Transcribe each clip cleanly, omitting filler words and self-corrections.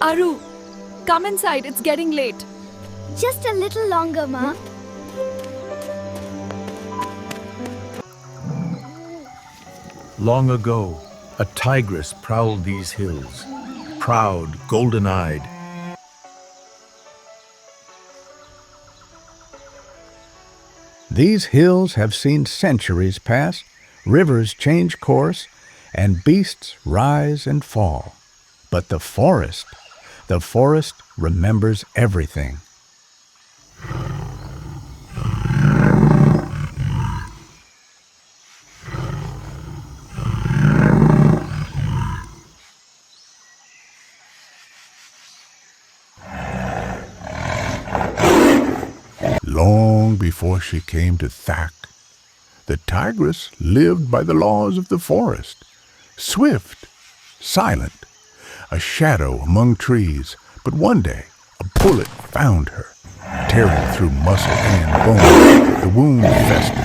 Aru, come inside. It's getting late. Just a little longer, Ma. Long ago, a tigress prowled these hills, proud, golden-eyed. These hills have seen centuries pass, rivers change course, and beasts rise and fall. But the forest remembers everything. Long before she came to Thak, the tigress lived by the laws of the forest, swift, silent, a shadow among trees. But one day, a bullet found her, tearing through muscle and bone. The wound festered,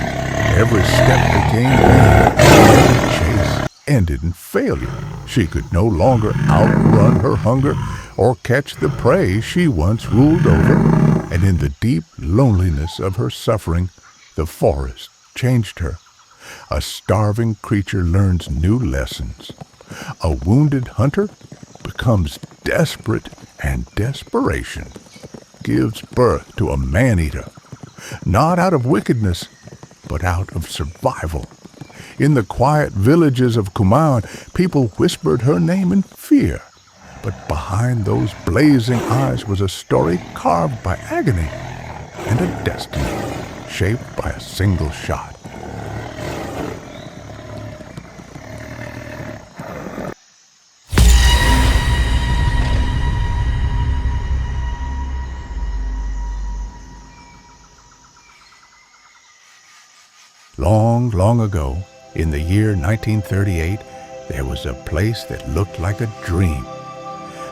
every step became pain. The chase ended in failure. She could no longer outrun her hunger or catch the prey she once ruled over. And in the deep loneliness of her suffering, the forest changed her. A starving creature learns new lessons. A wounded hunter becomes desperate, and desperation gives birth to a man-eater, not out of wickedness, but out of survival. In the quiet villages of Kumaon, people whispered her name in fear. But behind those blazing eyes was a story carved by agony and a destiny shaped by a single shot. Long, long ago, in the year 1938, there was a place that looked like a dream.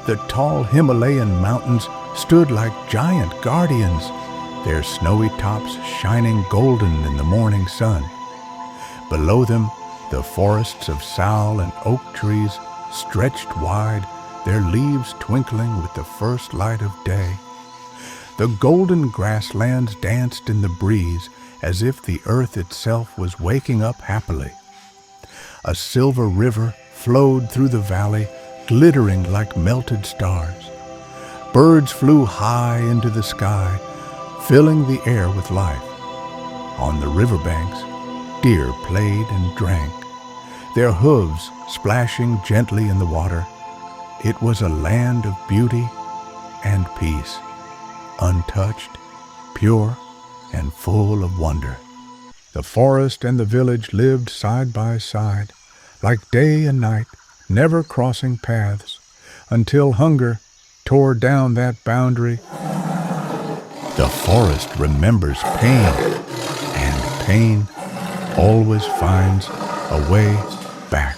The tall Himalayan mountains stood like giant guardians, their snowy tops shining golden in the morning sun. Below them, the forests of sal and oak trees stretched wide, their leaves twinkling with the first light of day. The golden grasslands danced in the breeze as if the earth itself was waking up happily. A silver river flowed through the valley, glittering like melted stars. Birds flew high into the sky, filling the air with life. On the riverbanks, deer played and drank, their hooves splashing gently in the water. It was a land of beauty and peace, untouched, pure, and full of wonder. The forest and the village lived side by side, like day and night, never crossing paths, until hunger tore down that boundary. The forest remembers pain, and pain always finds a way back.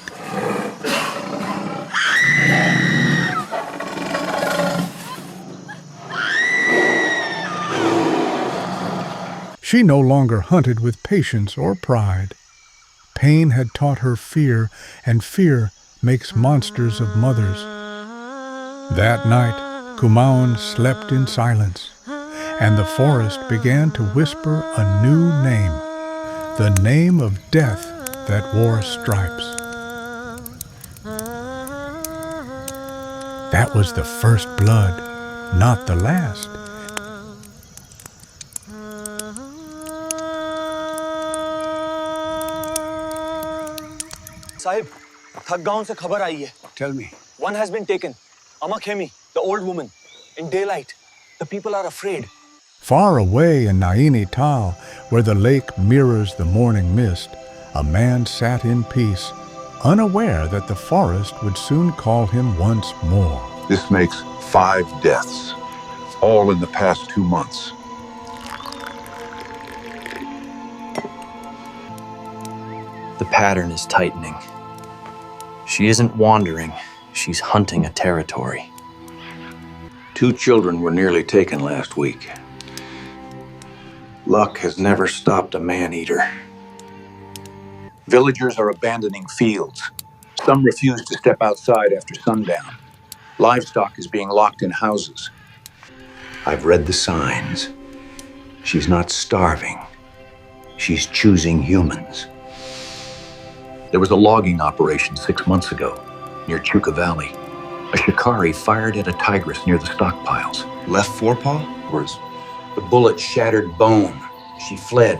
She no longer hunted with patience or pride. Pain had taught her fear, and fear makes monsters of mothers. That night, Kumaon slept in silence, and the forest began to whisper a new name, the name of death that wore stripes. That was the first blood, not the last. Sahib, Thak gaon se khabar aayi hai. Tell me. One has been taken. Amma Khemi, the old woman, in daylight. The people are afraid. Far away in Naini Tal, where the lake mirrors the morning mist, a man sat in peace, unaware that the forest would soon call him once more. This makes 5 deaths, all in the past 2 months. The pattern is tightening. She isn't wandering, she's hunting a territory. 2 children were nearly taken last week. Luck has never stopped a man-eater. Villagers are abandoning fields. Some refuse to step outside after sundown. Livestock is being locked in houses. I've read the signs. She's not starving. She's choosing humans. There was a logging operation 6 months ago near Chuka Valley. A shikari fired at a tigress near the stockpiles. Left forepaw? Words. The bullet shattered bone. She fled.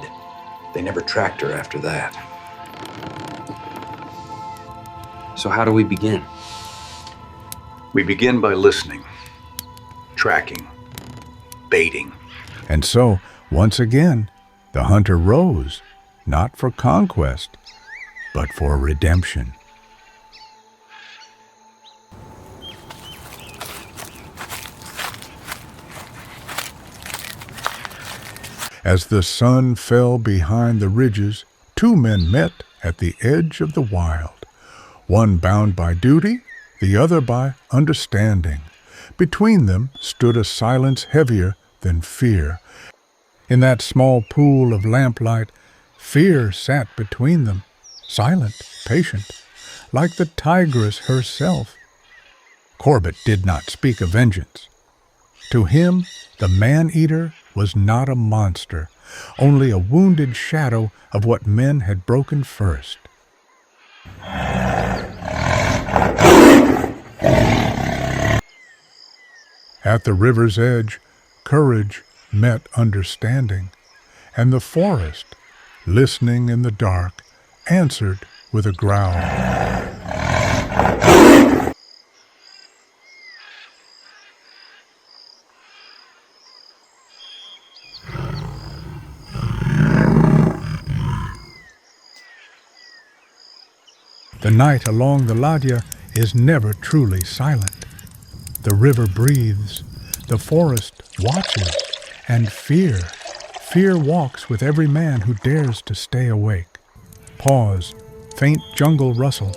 They never tracked her after that. So how do we begin? We begin by listening, tracking, baiting. And so, once again, the hunter rose, not for conquest, but for redemption. As the sun fell behind the ridges, two men met at the edge of the wild, one bound by duty, the other by understanding. Between them stood a silence heavier than fear. In that small pool of lamplight, fear sat between them, silent, patient, like the tigress herself. Corbett did not speak of vengeance. To him, the man-eater was not a monster, only a wounded shadow of what men had broken first. At the river's edge, courage met understanding, and the forest, listening in the dark, answered with a growl. The night along the Ladya is never truly silent. The river breathes, the forest watches, and fear walks with every man who dares to stay awake. Pause, faint jungle rustle.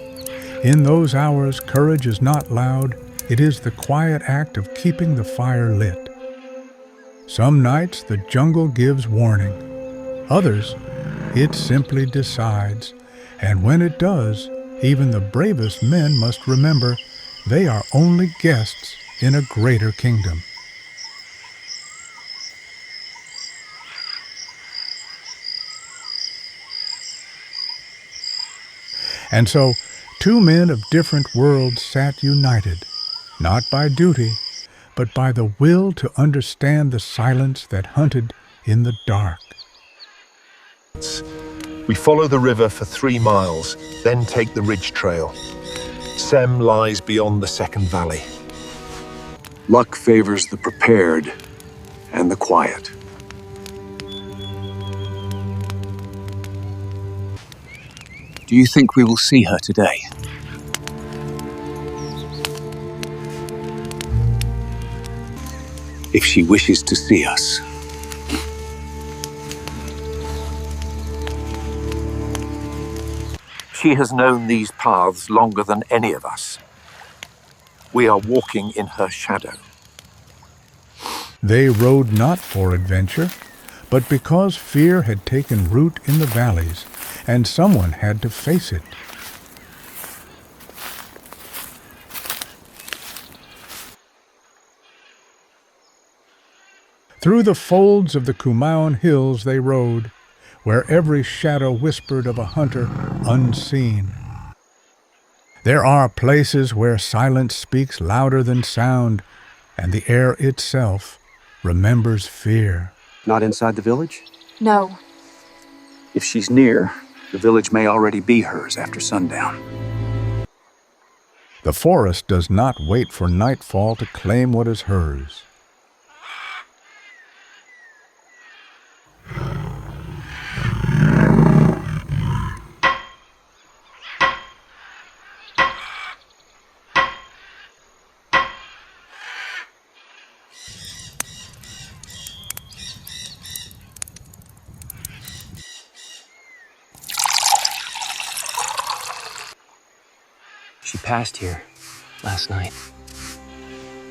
In those hours, courage is not loud, it is the quiet act of keeping the fire lit. Some nights the jungle gives warning. Others, it simply decides, and when it does, even the bravest men must remember they are only guests in a greater kingdom. And so, two men of different worlds sat united, not by duty, but by the will to understand the silence that hunted in the dark. We follow the river for 3 miles, then take the ridge trail. Sem lies beyond the second valley. Luck favors the prepared and the quiet. Do you think we will see her today? If she wishes to see us. She has known these paths longer than any of us. We are walking in her shadow. They rode not for adventure, but because fear had taken root in the valleys, and someone had to face it. Through the folds of the Kumaon hills they rode, where every shadow whispered of a hunter unseen. There are places where silence speaks louder than sound, and the air itself remembers fear. Not inside the village? No. If she's near, the village may already be hers after sundown. The forest does not wait for nightfall to claim what is hers. She passed here last night.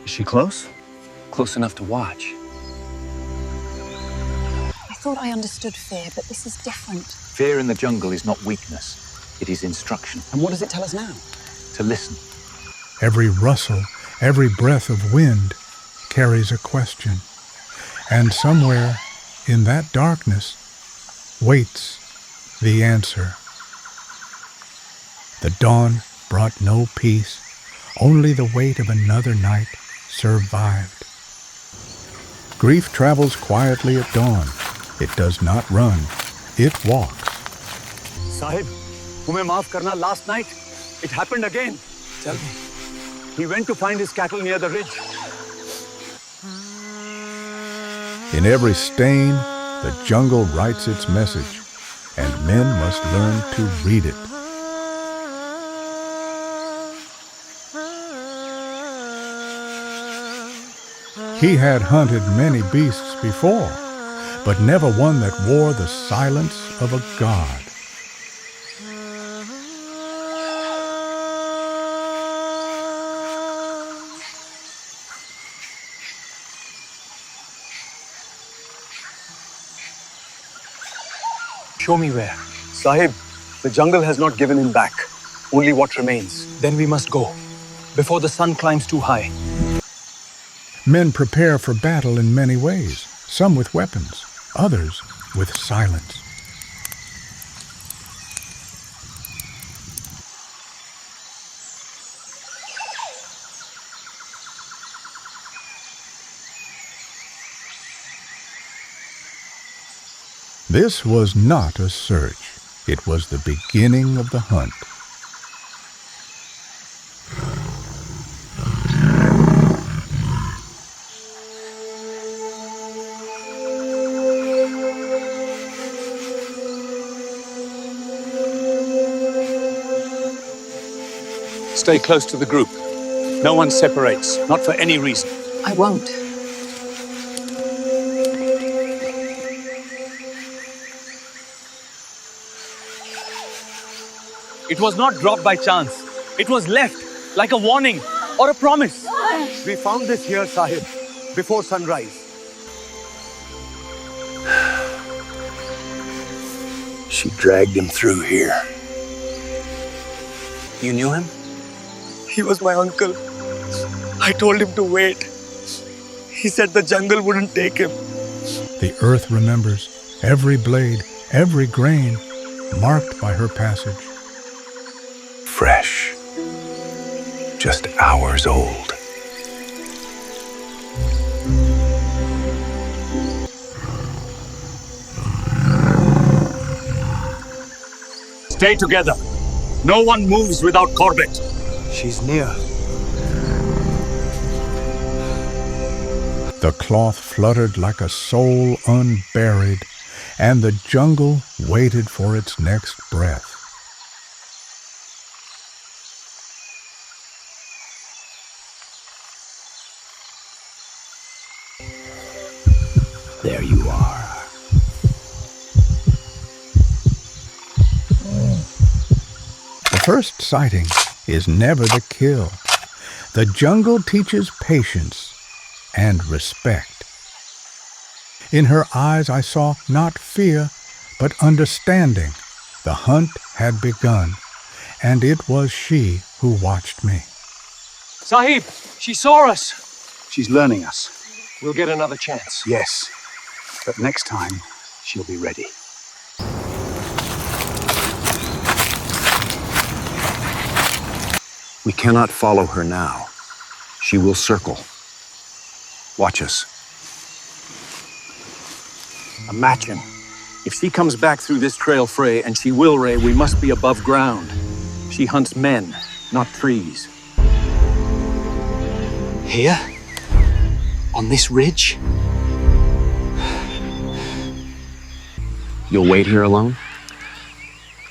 Is she close? Close enough to watch. I thought I understood fear, but this is different. Fear in the jungle is not weakness. It is instruction. And what does it tell us now? To listen. Every rustle, every breath of wind carries a question. And somewhere in that darkness waits the answer. The dawn brought no peace. Only the weight of another night survived. Grief travels quietly at dawn. It does not run. It walks. Sahib, tumhe maaf karna, last night it happened again. Tell me. He went to find his cattle near the ridge. In every stain, the jungle writes its message, and men must learn to read it. He had hunted many beasts before, but never one that wore the silence of a god. Show me where. Sahib, the jungle has not given him back. Only what remains. Then we must go, before the sun climbs too high. Men prepare for battle in many ways, some with weapons, others with silence. This was not a search. It was the beginning of the hunt. Stay close to the group. No one separates, not for any reason. I won't. It was not dropped by chance. It was left like a warning or a promise. We found this here, Sahib, before sunrise. She dragged him through here. You knew him? He was my uncle. I told him to wait. He said the jungle wouldn't take him. The earth remembers every blade, every grain, marked by her passage. Fresh. Just hours old. Stay together. No one moves without Corbett. She's near. The cloth fluttered like a soul unburied, and the jungle waited for its next breath. There you are. The first sighting is never the kill. The jungle teaches patience and respect. In her eyes I saw not fear, but understanding. The hunt had begun, and it was she who watched me. Sahib, she saw us. She's learning us. We'll get another chance. Yes. But next time, she'll be ready. We cannot follow her now. She will circle. Watch us. Imagine. If she comes back through this trail, Frey, and she will, Ray, we must be above ground. She hunts men, not trees. Here? On this ridge? You'll wait here alone?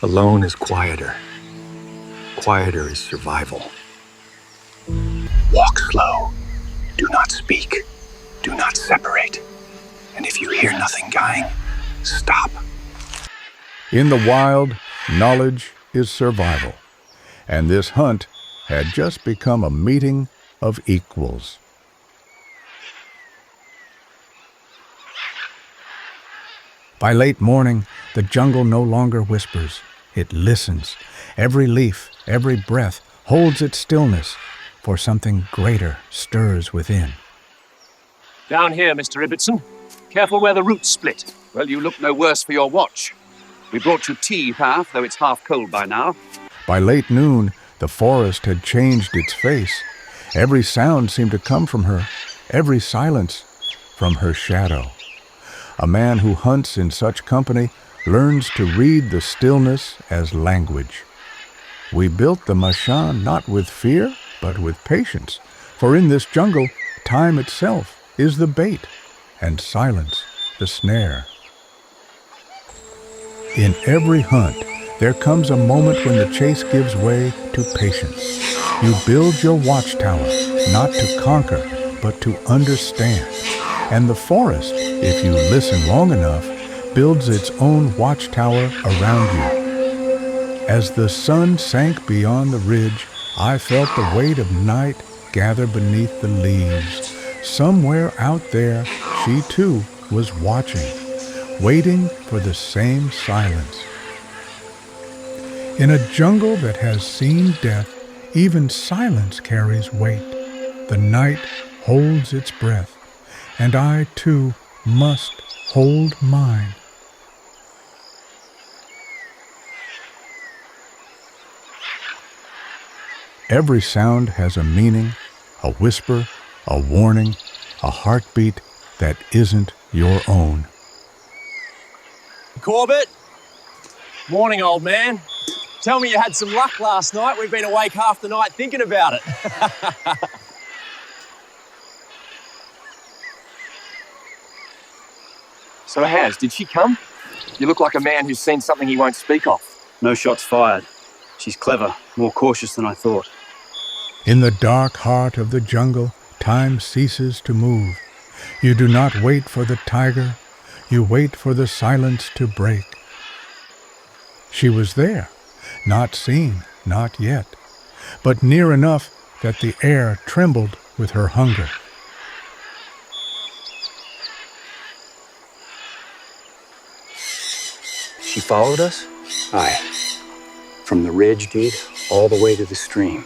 Alone is quieter. Quieter is survival. Walk slow. Do not speak. Do not separate. And if you hear nothing dying, stop. In the wild, knowledge is survival, and this hunt had just become a meeting of equals. By late morning, the jungle no longer whispers. It listens. Every leaf, every breath holds its stillness, for something greater stirs within. Down here, Mr. Ibbotson. Careful where the roots split. Well, you look no worse for your watch. We brought you tea, Path, though it's half cold by now. By late noon, the forest had changed its face. Every sound seemed to come from her, every silence from her shadow. A man who hunts in such company learns to read the stillness as language. We built the mashan not with fear, but with patience, for in this jungle, time itself is the bait, and silence the snare. In every hunt, there comes a moment when the chase gives way to patience. You build your watchtower, not to conquer, but to understand. And the forest, if you listen long enough, builds its own watchtower around you. As the sun sank beyond the ridge, I felt the weight of night gather beneath the leaves. Somewhere out there, she too was watching, waiting for the same silence. In a jungle that has seen death, even silence carries weight. The night holds its breath, and I too must hold mine. Every sound has a meaning, a whisper, a warning, a heartbeat that isn't your own. Corbett? Morning, old man. Tell me you had some luck last night. We've been awake half the night thinking about it. So Haz, did she come? You look like a man who's seen something he won't speak of. No shots fired. She's clever, more cautious than I thought. In the dark heart of the jungle, time ceases to move. You do not wait for the tiger, you wait for the silence to break. She was there, not seen, not yet, but near enough that the air trembled with her hunger. She followed us? Aye. From the ridge, dude, all the way to the stream.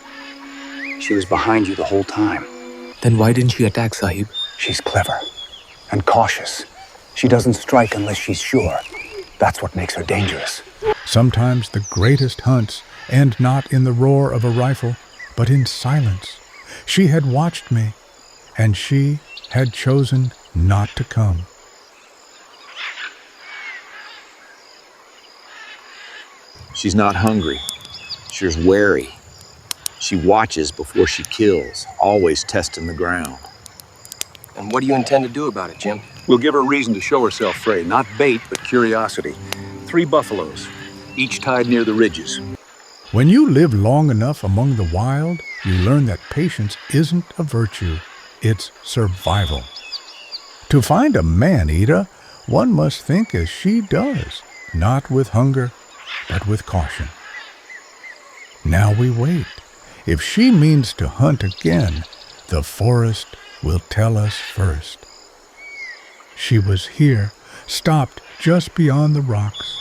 She was behind you the whole time. Then why didn't she attack, Sahib? She's clever and cautious. She doesn't strike unless she's sure. That's what makes her dangerous. Sometimes the greatest hunts end not in the roar of a rifle, but in silence. She had watched me, and she had chosen not to come. She's not hungry. She's wary. She watches before she kills, always testing the ground. And what do you intend to do about it, Jim? We'll give her reason to show herself, Frey. Not bait, but curiosity. 3 buffaloes, each tied near the ridges. When you live long enough among the wild, you learn that patience isn't a virtue, it's survival. To find a man-eater, one must think as she does, not with hunger, but with caution. Now we wait. If she means to hunt again, the forest will tell us first. She was here, stopped just beyond the rocks.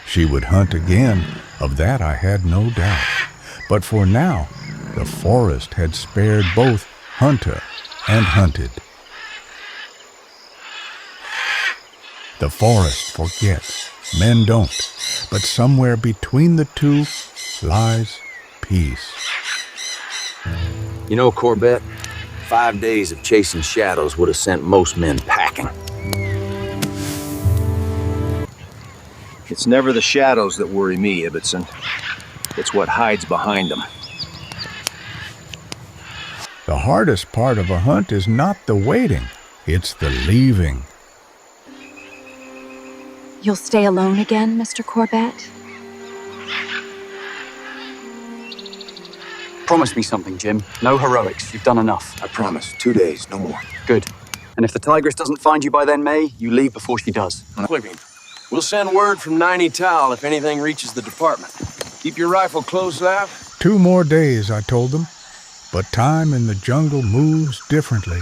She would hunt again, of that I had no doubt. But for now, the forest had spared both hunter and hunted. The forest forgets, men don't, but somewhere between the two lies peace. You know, Corbett, 5 days of chasing shadows would have sent most men packing. It's never the shadows that worry me, Ibbotson. It's what hides behind them. The hardest part of a hunt is not the waiting, it's the leaving. You'll stay alone again, Mr. Corbett? Promise me something, Jim. No heroics. You've done enough. I promise. 2 days, no more. Good. And if the tigress doesn't find you by then, May, you leave before she does. We'll send word from Nainital if anything reaches the department. Keep your rifle close, laugh. 2 more days, I told them. But time in the jungle moves differently.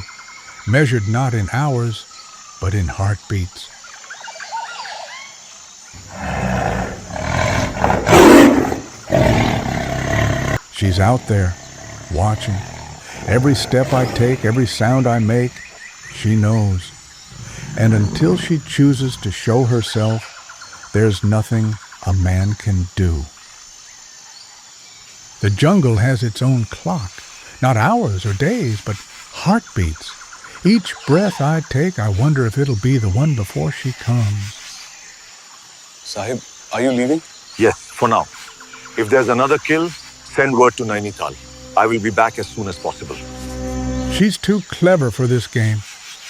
measured not in hours, but in heartbeats. She's out there, watching. Every step I take, every sound I make, she knows. And until she chooses to show herself, there's nothing a man can do. The jungle has its own clock, not hours or days, but heartbeats. Each breath I take, I wonder if it'll be the one before she comes. Sahib, are you leaving? Yes, for now. If there's another kill, send word to Nainital. I will be back as soon as possible. She's too clever for this game.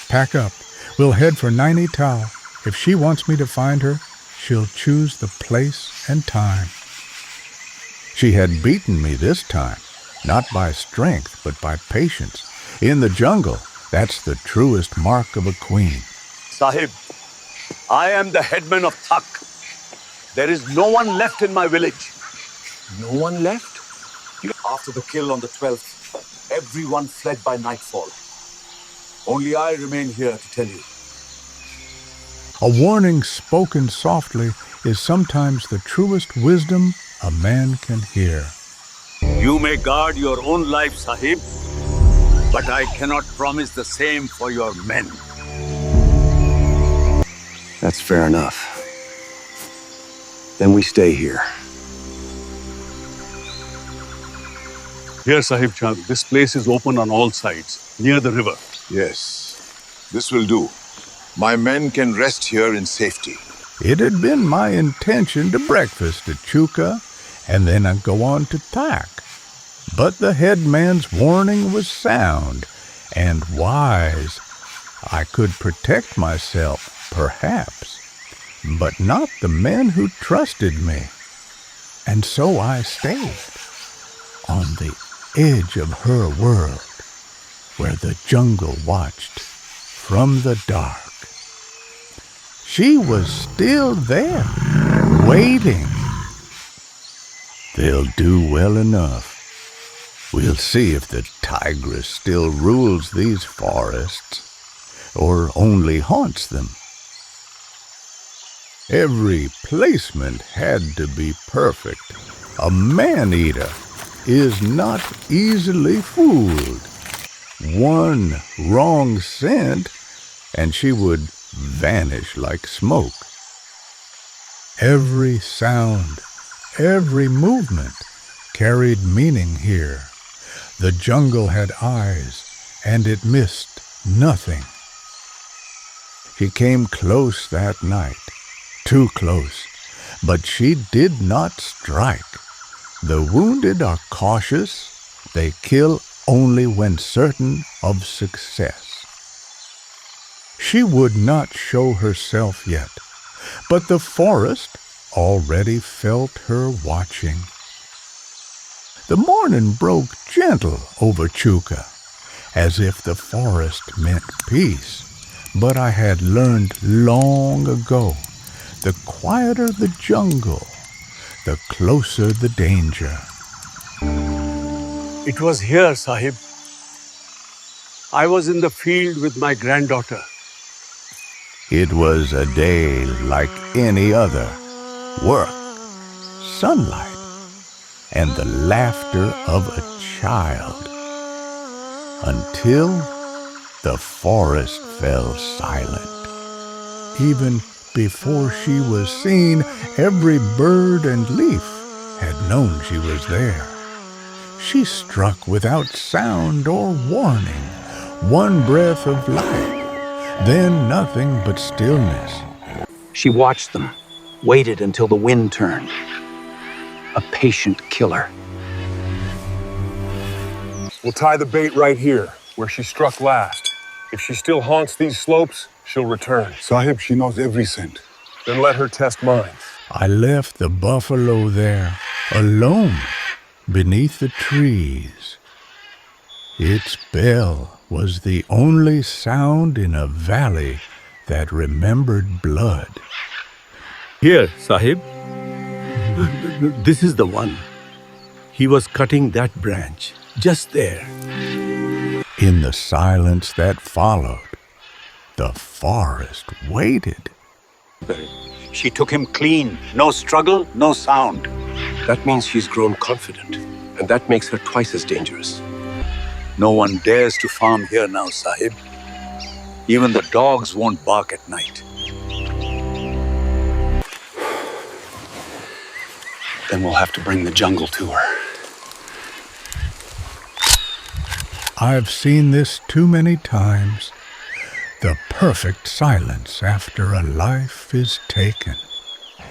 Pack up. We'll head for Nainital. If she wants me to find her, she'll choose the place and time. She had beaten me this time, not by strength, but by patience. In the jungle, that's the truest mark of a queen. Sahib, I am the headman of Thak. There is no one left in my village. No one left? After the kill on the 12th, everyone fled by nightfall. Only I remain here to tell you. A warning spoken softly is sometimes the truest wisdom a man can hear. You may guard your own life, Sahib, but I cannot promise the same for your men. That's fair enough. Then we stay here. Here, Sahib Chand, this place is open on all sides, near the river. Yes, this will do. My men can rest here in safety. It had been my intention to breakfast at Chuka and then I'd go on to Thak. But the headman's warning was sound and wise. I could protect myself, perhaps, but not the men who trusted me. And so I stayed on the edge of her world, where the jungle watched from the dark. She was still there, waiting. They'll do well enough. We'll see if the tigress still rules these forests, or only haunts them. Every placement had to be perfect. A man-eater is not easily fooled. One wrong scent, and she would vanish like smoke. Every sound, every movement carried meaning here. The jungle had eyes, and it missed nothing. She came close that night, too close, but she did not strike. The wounded are cautious. They kill only when certain of success. She would not show herself yet, but the forest already felt her watching. The morning broke gentle over Chuka, as if the forest meant peace. But I had learned long ago, the quieter the jungle, the closer the danger. It was here, Sahib. I was in the field with my granddaughter. It was a day like any other. Work, sunlight, and the laughter of a child. Until the forest fell silent. Even before she was seen, every bird and leaf had known she was there. She struck without sound or warning, one breath of life, then nothing but stillness. She watched them, waited until the wind turned. A patient killer. We'll tie the bait right here, where she struck last. If she still haunts these slopes, she'll return. Sahib, she knows every scent. Then let her test mine. I left the buffalo there, alone, beneath the trees. Its bell was the only sound in a valley that remembered blood. Here, Sahib. This is the one. He was cutting that branch, just there. In the silence that followed, the forest waited. She took him clean. No struggle, no sound. That means she's grown confident, and that makes her twice as dangerous. No one dares to farm here now, Sahib. Even the dogs won't bark at night. Then we'll have to bring the jungle to her. I've seen this too many times. The perfect silence after a life is taken.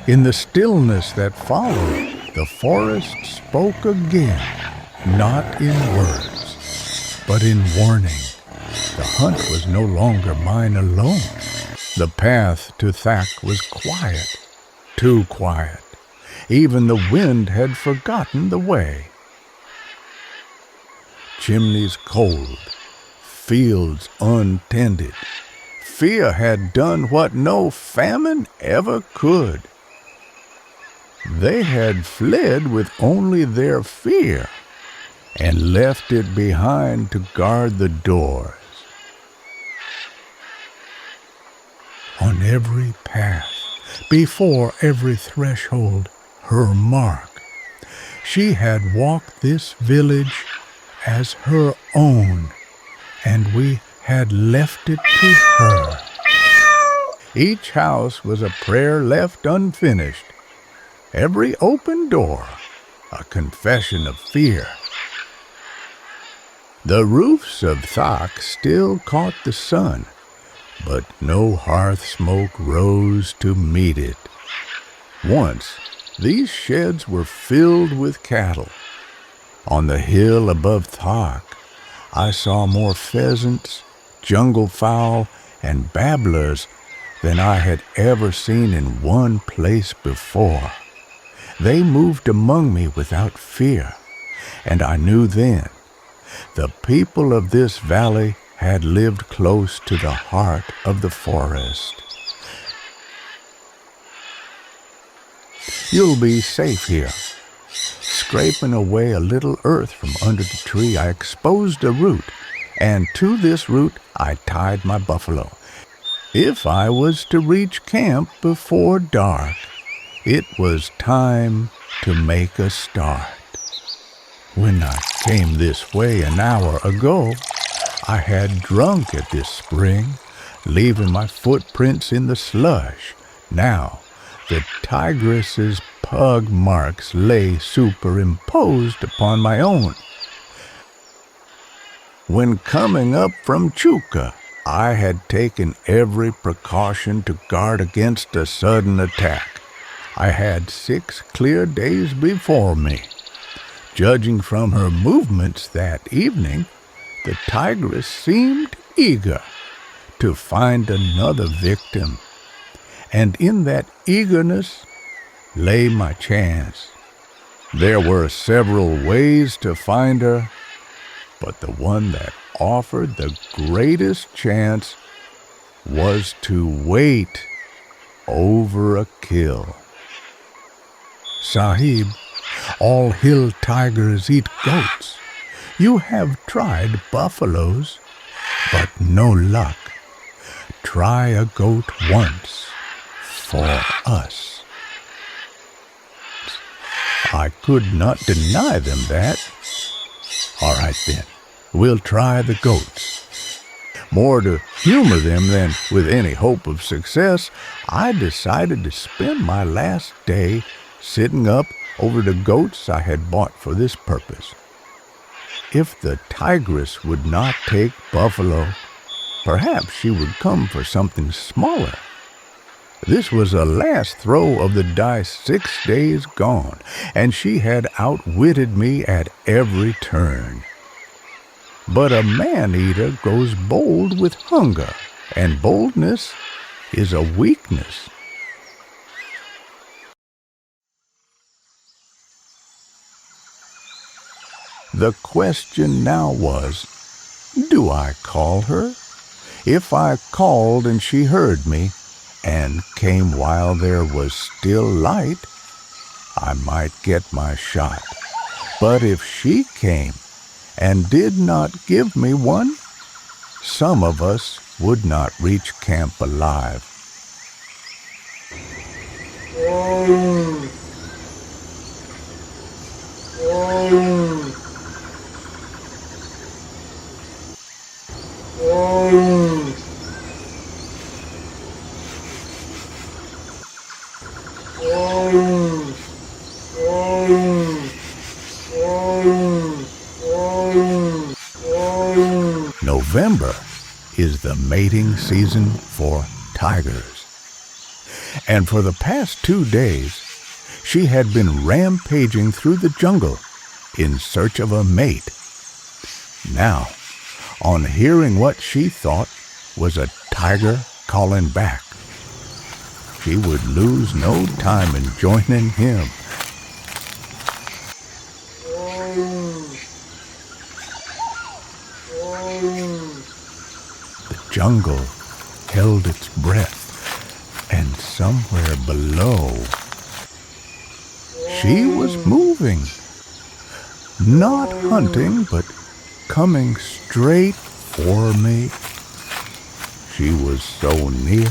In the stillness that followed, the forest spoke again, not in words, but in warning. The hunt was no longer mine alone. The path to Thak was quiet, too quiet. Even the wind had forgotten the way. Chimneys cold, fields untended. Fear had done what no famine ever could. They had fled with only their fear and left it behind to guard the doors. On every path, before every threshold, her mark. She had walked this village as her own, and we had left it to her. Each house was a prayer left unfinished, every open door a confession of fear. The roofs of Thak still caught the sun, but no hearth smoke rose to meet it. Once, these sheds were filled with cattle. On the hill above Thak, I saw more pheasants, jungle fowl, and babblers than I had ever seen in one place before. They moved among me without fear, and I knew then the people of this valley had lived close to the heart of the forest. You'll be safe here. Scraping away a little earth from under the tree, I exposed a root, and to this root I tied my buffalo. If I was to reach camp before dark, it was time to make a start. When I came this way an hour ago, I had drunk at this spring, leaving my footprints in the slush. Now, the tigress's pug marks lay superimposed upon my own. When coming up from Chuka, I had taken every precaution to guard against a sudden attack. I had 6 clear days before me. Judging from her movements that evening, the tigress seemed eager to find another victim. And in that eagerness lay my chance. There were several ways to find her, but the one that offered the greatest chance was to wait over a kill. Sahib, all hill tigers eat goats. You have tried buffaloes, but no luck. Try a goat once for us. I could not deny them that. All right then, we'll try the goats. More to humor them than with any hope of success, I decided to spend my last day sitting up over the goats I had bought for this purpose. If the tigress would not take buffalo, perhaps she would come for something smaller. This was a last throw of the dice 6 days gone, and she had outwitted me at every turn. But a man-eater grows bold with hunger, and boldness is a weakness. The question now was, do I call her? If I called and she heard me, and came while there was still light, I might get my shot. But if she came, and did not give me one, some of us would not reach camp alive. November is the mating season for tigers. And for the past 2 days, she had been rampaging through the jungle in search of a mate. Now, on hearing what she thought was a tiger calling back, she would lose no time in joining him. The jungle held its breath, and somewhere below, she was moving. Not hunting, but coming straight for me. She was so near,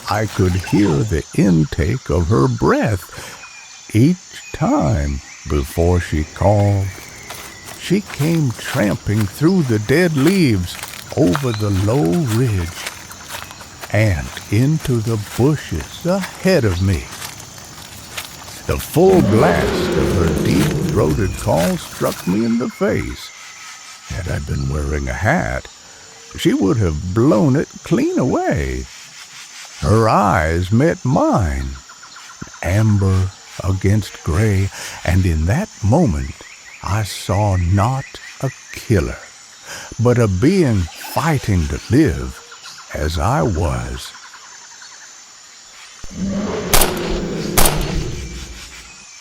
I could hear the intake of her breath each time before she called. She came tramping through the dead leaves over the low ridge and into the bushes ahead of me. The full blast of her deep-throated call struck me in the face. Had I been wearing a hat, she would have blown it clean away. Her eyes met mine, amber against gray, and in that moment I saw not a killer, but a being fighting to live as I was.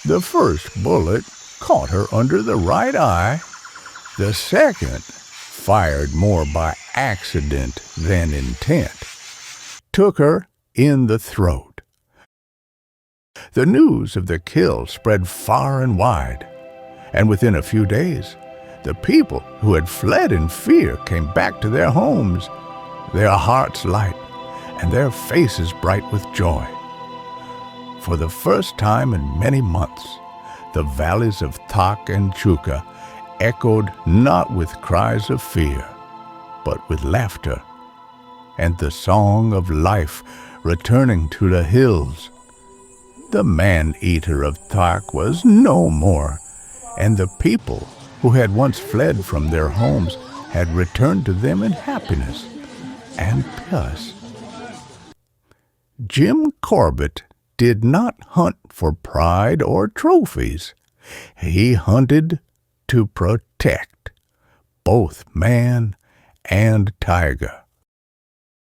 The first bullet caught her under the right eye. The second, fired more by accident than intent, took her in the throat. The news of the kill spread far and wide, and within a few days, the people who had fled in fear came back to their homes, their hearts light and their faces bright with joy. For the first time in many months, the valleys of Thak and Chuka echoed not with cries of fear, but with laughter, and the song of life returning to the hills. The man-eater of Thak was no more, and the people who had once fled from their homes had returned to them in happiness and peace. Jim Corbett did not hunt for pride or trophies. He hunted to protect both man and tiger.